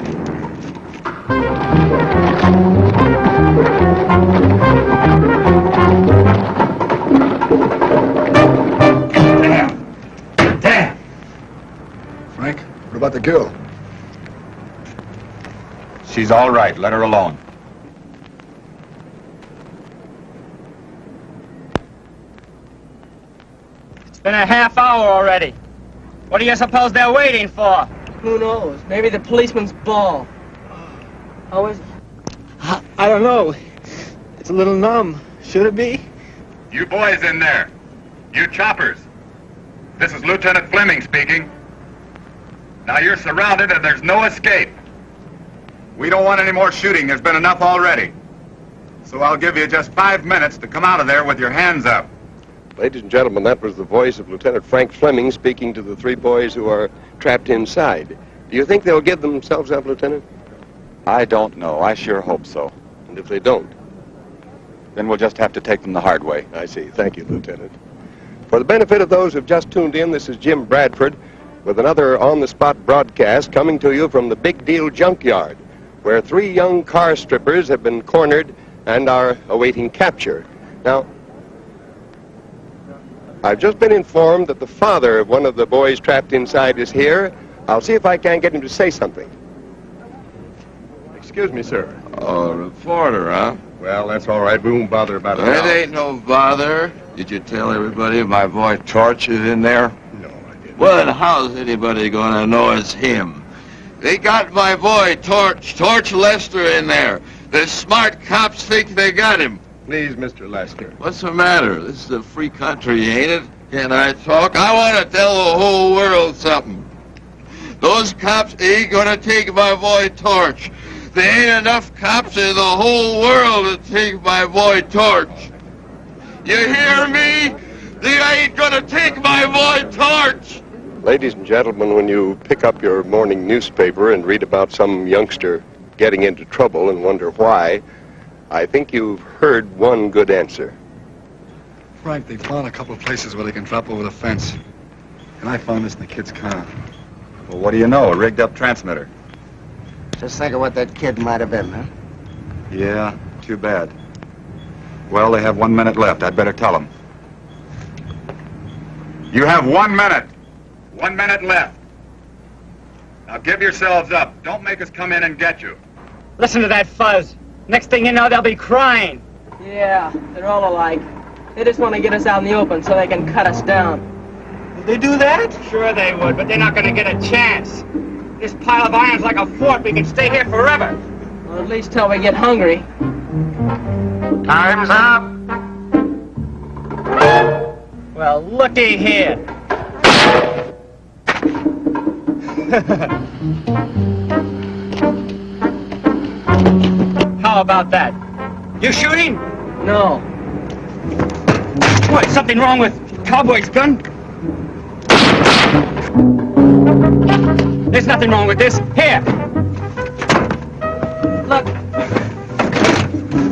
Damn! Frank, what about the girl? She's all right. Let her alone. It's been a half hour already. What do you suppose they're waiting for? Who knows? Maybe the policeman's ball. How is it? I don't know. It's a little numb. Should it be? You boys in there. You choppers. This is Lieutenant Fleming speaking. Now you're surrounded and there's no escape. We don't want any more shooting. There's been enough already. So I'll give you just 5 minutes to come out of there with your hands up. Ladies and gentlemen, that was the voice of Lieutenant Frank Fleming speaking to the 3 boys who are trapped inside. Do you think they'll give themselves up, Lieutenant? I don't know. I sure hope so. And if they don't? Then we'll just have to take them the hard way. I see. Thank you, Lieutenant. For the benefit of those who've just tuned in, this is Jim Bradford with another on-the-spot broadcast coming to you from the Big Deal Junkyard, where 3 young car strippers have been cornered and are awaiting capture. Now, I've just been informed that the father of one of the boys trapped inside is here. I'll see if I can't get him to say something. Excuse me, sir. Oh, reporter, huh? Well, that's all right. We won't bother about it now. It ain't no bother. Did you tell everybody my boy Torch is in there? No, I didn't. Well, then how's anybody gonna know it's him? They got my boy Torch Lester in there. The smart cops think they got him. Please, Mr. Lester. What's the matter? This is a free country, ain't it? Can I talk? I want to tell the whole world something. Those cops ain't gonna take my boy Torch. There ain't enough cops in the whole world to take my boy Torch. You hear me? They ain't gonna take my boy Torch. Ladies and gentlemen, when you pick up your morning newspaper and read about some youngster getting into trouble and wonder why, I think you've heard one good answer. Frank, they found a couple of places where they can drop over the fence. And I found this in the kid's car. Well, what do you know? A rigged up transmitter. Just think of what that kid might have been, huh? Yeah, too bad. Well, they have 1 minute left. I'd better tell them. You have 1 minute. 1 minute left. Now give yourselves up. Don't make us come in and get you. Listen to that fuzz. Next thing you know, they'll be crying. Yeah, they're all alike. They just want to get us out in the open so they can cut us down. Would they do that? Sure they would, but they're not going to get a chance. This pile of iron's like a fort. We can stay here forever. Well, at least till we get hungry. Time's up. Well, looky here. How about that? You shooting? No. What, something wrong with Cowboy's gun? There's nothing wrong with this. Here. Look,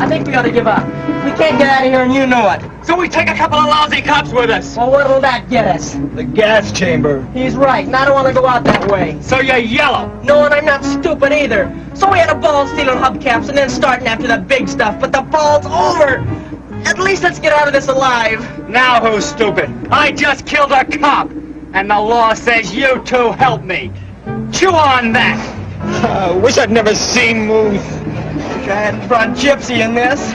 I think we ought to give up. We can't get out of here and you know it. So we take a couple of lousy cops with us. Well, what'll that get us? The gas chamber. He's right, and I don't want to go out that way. So you're yellow. No, and I'm not stupid either. So we had a ball stealing hubcaps and then starting after the big stuff, but the ball's over. At least let's get out of this alive. Now who's stupid? I just killed a cop, and the law says you two help me. Chew on that. Wish I'd never seen Moose. Wish I hadn't brought Gypsy in this.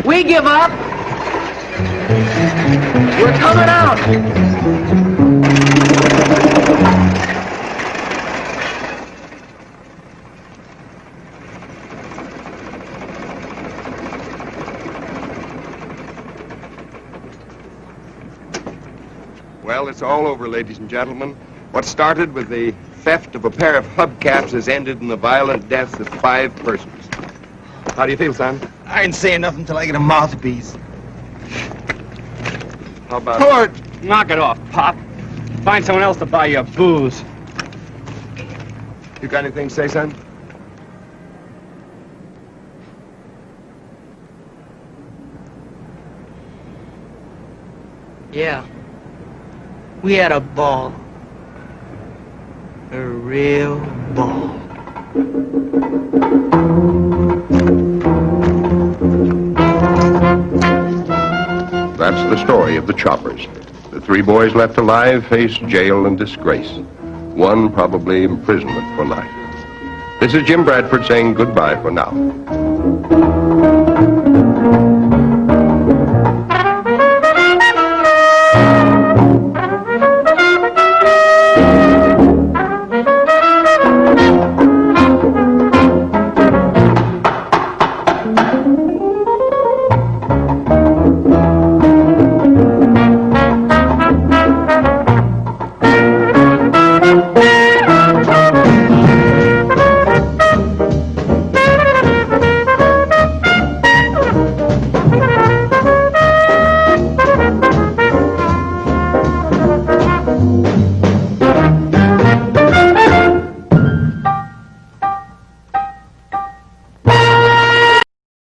We give up. We're coming out. Well, it's all over, ladies and gentlemen. What started with the theft of a pair of hubcaps has ended in the violent deaths of 5 persons. How do you feel, son? I ain't saying nothing till I get a mouthpiece. How about... Torch! Knock it off, Pop. Find someone else to buy your booze. You got anything to say, son? Yeah. We had a ball. A real ball. That's the story of the choppers. The 3 boys left alive faced jail and disgrace. One probably imprisonment for life. This is Jim Bradford saying goodbye for now.